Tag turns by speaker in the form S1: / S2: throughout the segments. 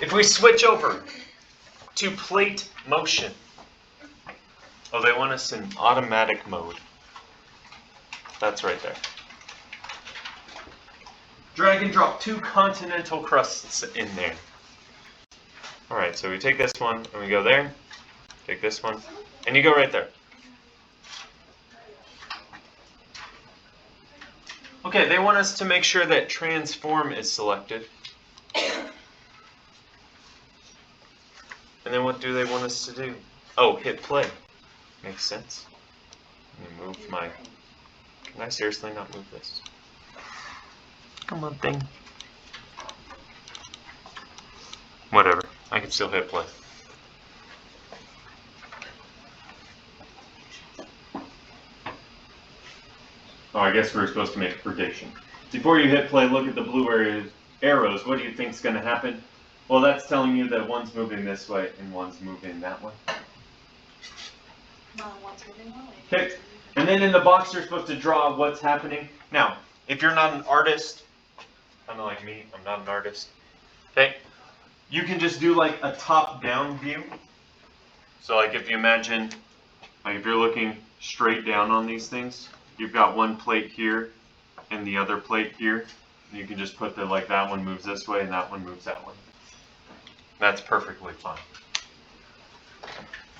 S1: If we switch over to plate motion, oh, they want us in automatic mode. That's right there. Drag and drop 2 continental crusts in there. All right, so we take this one and we go there. Take this one, and you go right there. Okay, they want us to make sure that transform is selected. And then what do they want us to do? Oh, hit play. Makes sense. Let me move my... Can I seriously not move this? Come on, thing. Whatever. I can still hit play. Oh, I guess we're supposed to make a prediction. Before you hit play, look at the blue arrows. What do you think is going to happen? Well, that's telling you that one's moving this way and one's moving that way.
S2: One's moving that way.
S1: Okay. And then in the box, you're supposed to draw what's happening. Now, if you're not an artist, kind of like me, I'm not an artist. Okay. You can just do like a top-down view. So like if you imagine, like if you're looking straight down on these things, you've got one plate here and the other plate here. You can just put like that one moves this way and that one moves that way. That's perfectly fine.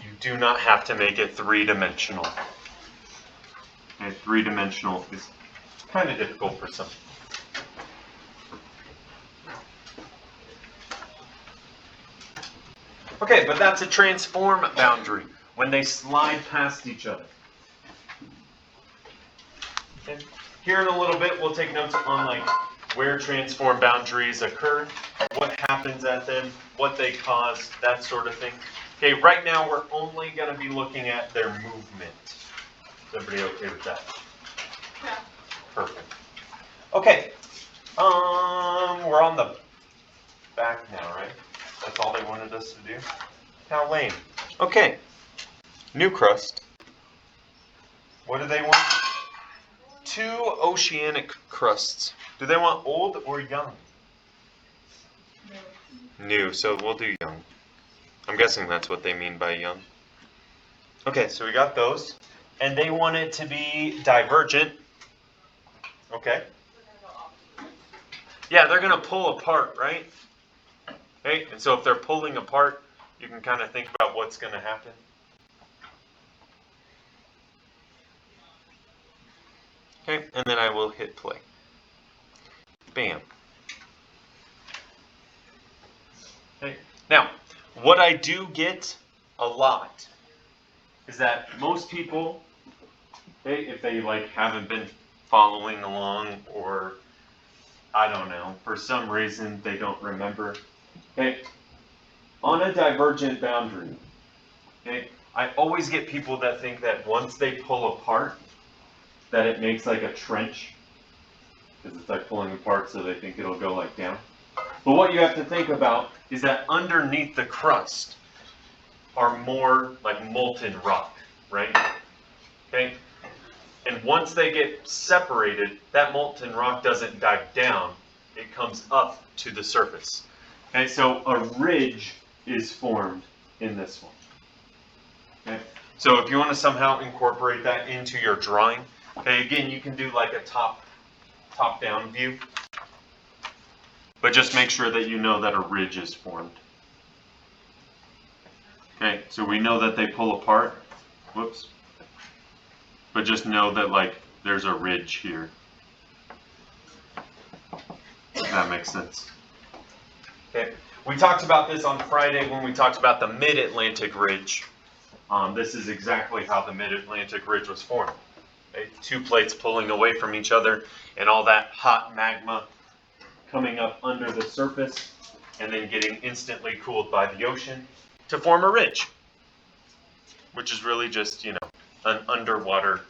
S1: You do not have to make it 3-dimensional. Okay, 3-dimensional is kind of difficult for some. Okay, but that's a transform boundary when they slide past each other. Okay. Here in a little bit, we'll take notes on like where transform boundaries occur, what happens at them, what they cause, that sort of thing. Okay, right now we're only going to be looking at their movement. Is everybody okay with that?
S2: Yeah.
S1: Perfect. Okay, we're on the back now, right? That's all they wanted us to do? How lame. Okay, new crust. What do they want? 2 oceanic crusts. Do they want old or young? New, so we'll do young. I'm guessing that's what they mean by young. Okay, so we got those. And they want it to be divergent. Okay. Yeah, they're going to pull apart, right? Okay, and so if they're pulling apart, you can kind of think about what's going to happen. Okay, and then I will hit play. Bam. Okay. Now, what I do get a lot is that most people, okay, if they like haven't been following along or I don't know, for some reason they don't remember. Okay, on a divergent boundary, okay, I always get people that think that once they pull apart, that it makes like a trench, because it's like pulling apart, so they think it'll go like down. But what you have to think about is that underneath the crust are more like molten rock, right? Okay, and once they get separated, that molten rock doesn't dive down, it comes up to the surface. Okay, so a ridge is formed in this one. Okay, so if you want to somehow incorporate that into your drawing, okay, again, you can do like a top-down view, but just make sure that you know that a ridge is formed. Okay, so we know that they pull apart. Whoops. But just know that like there's a ridge here. If that makes sense. Okay, we talked about this on Friday when we talked about the Mid-Atlantic Ridge. This is exactly how the Mid-Atlantic Ridge was formed. Okay? 2 plates pulling away from each other and all that hot magma coming up under the surface and then getting instantly cooled by the ocean to form a ridge, which is really just, you know, an underwater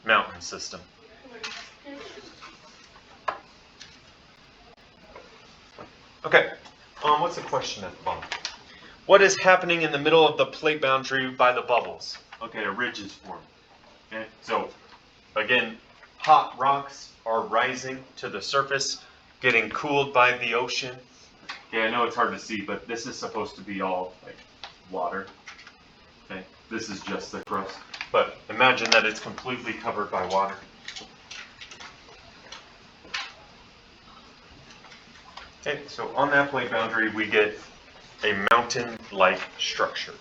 S1: mountain system. Okay, what's the question at the bottom? What is happening in the middle of the plate boundary by the bubbles? Okay, a ridge is formed. Okay, so again, hot rocks are rising to the surface, getting cooled by the ocean. Okay, I know it's hard to see, but this is supposed to be all like water. Okay, this is just the crust. But imagine that it's completely covered by water. Okay, so on that plate boundary, we get a mountain-like structure.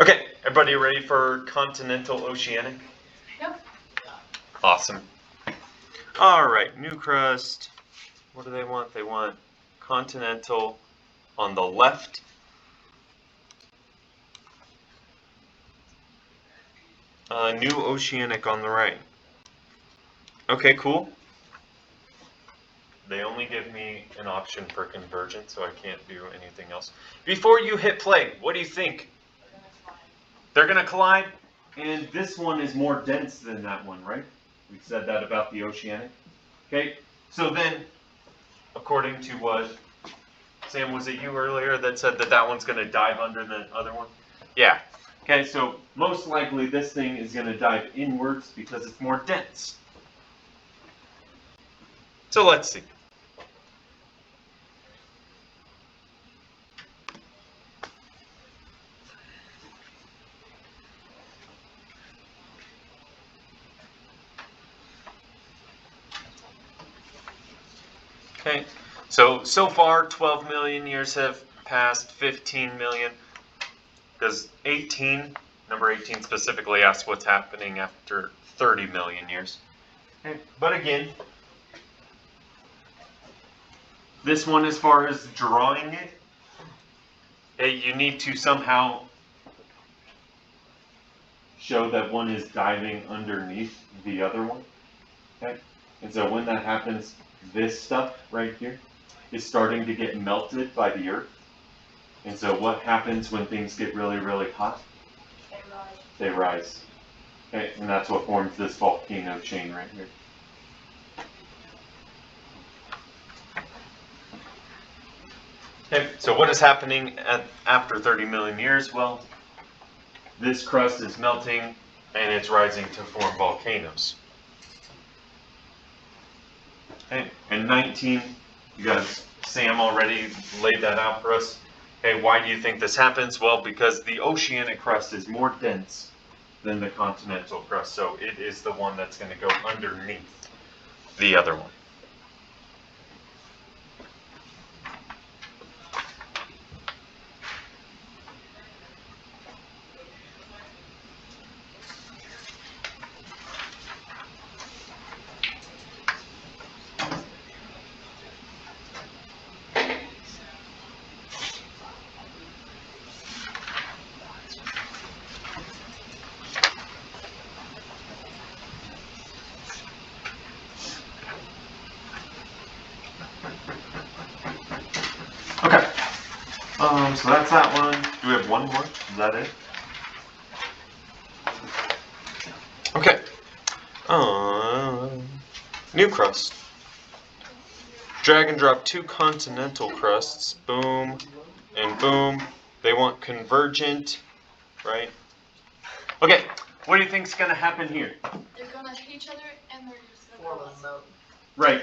S1: Okay, everybody ready for continental oceanic?
S2: Yep.
S1: Awesome. All right, new crust. What do they want? They want continental on the left. New oceanic on the right. Okay, cool. They only give me an option for convergence, so I can't do anything else. Before you hit play, what do you think? They're going to collide, and this one is more dense than that one, right? We said that about the oceanic. Okay, so then, according to what, Sam, was it you earlier that said that that one's going to dive under the other one? Yeah. Okay, so most likely this thing is going to dive inwards because it's more dense. So let's see. Okay, so far 12 million years have passed, 15 million, because number 18 specifically asks what's happening after 30 million years. Okay, but again, this one, as far as drawing it, you need to somehow show that one is diving underneath the other one. Okay, and so when that happens, this stuff right here is starting to get melted by the earth. And so what happens when things get really, really hot? They rise. Okay, and that's what forms this volcano chain right here. Okay, so what is happening after 30 million years? Well, this crust is melting and it's rising to form volcanoes. Okay, and 19, you guys, Sam already laid that out for us. Okay, why do you think this happens? Well, because the oceanic crust is more dense than the continental crust, so it is the one that's going to go underneath the other one. Okay, so that's that one. Do we have one more? Is that it? Okay. New crust. Drag and drop 2 continental crusts. Boom and boom. They want convergent, right? Okay, what do you think is going to happen here?
S2: They're gonna hit each other and they're just gonna form a mountain.
S1: Right.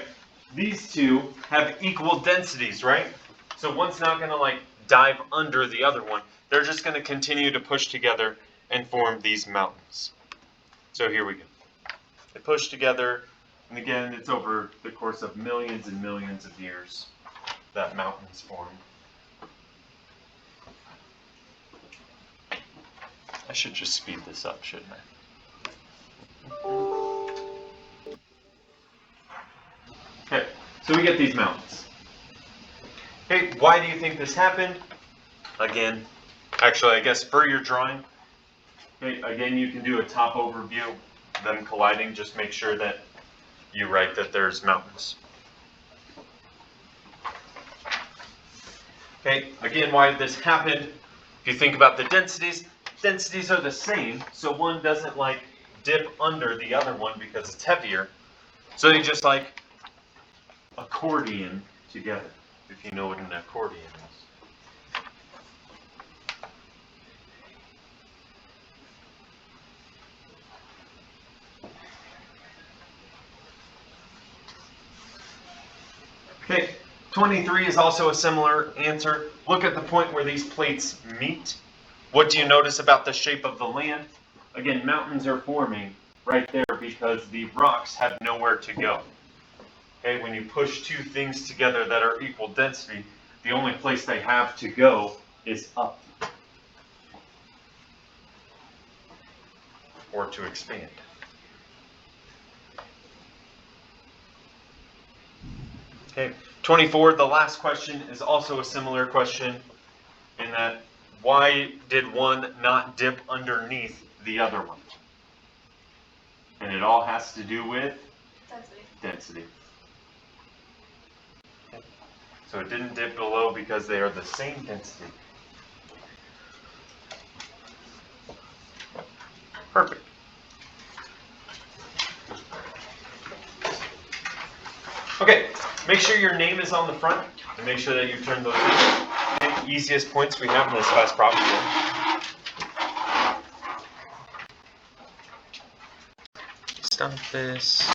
S1: These two have equal densities, right? So one's not going to like dive under the other one. They're just going to continue to push together and form these mountains. So here we go. They push together, and again, it's over the course of millions and millions of years that mountains form. I should just speed this up, shouldn't I? Okay, so we get these mountains. Okay, why do you think this happened? Again, actually, I guess for your drawing, okay, again, you can do a top overview, them colliding. Just make sure that you write that there's mountains. Okay, again, why did this happen? If you think about the densities are the same, so one doesn't like dip under the other one because it's heavier. So they just like accordion together. if you know what an accordion is. Okay, 23 is also a similar answer. Look at the point where these plates meet. What do you notice about the shape of the land? Again, mountains are forming right there because the rocks have nowhere to go. Okay, when you push two things together that are equal density, the only place they have to go is up or to expand. Okay, 24, the last question is also a similar question in that why did one not dip underneath the other one? And it all has to do with density. Okay. So it didn't dip below because they are the same density. Perfect. Okay, make sure your name is on the front and make sure that you turn those in. Okay, easiest points we have in this class probably. Stop this.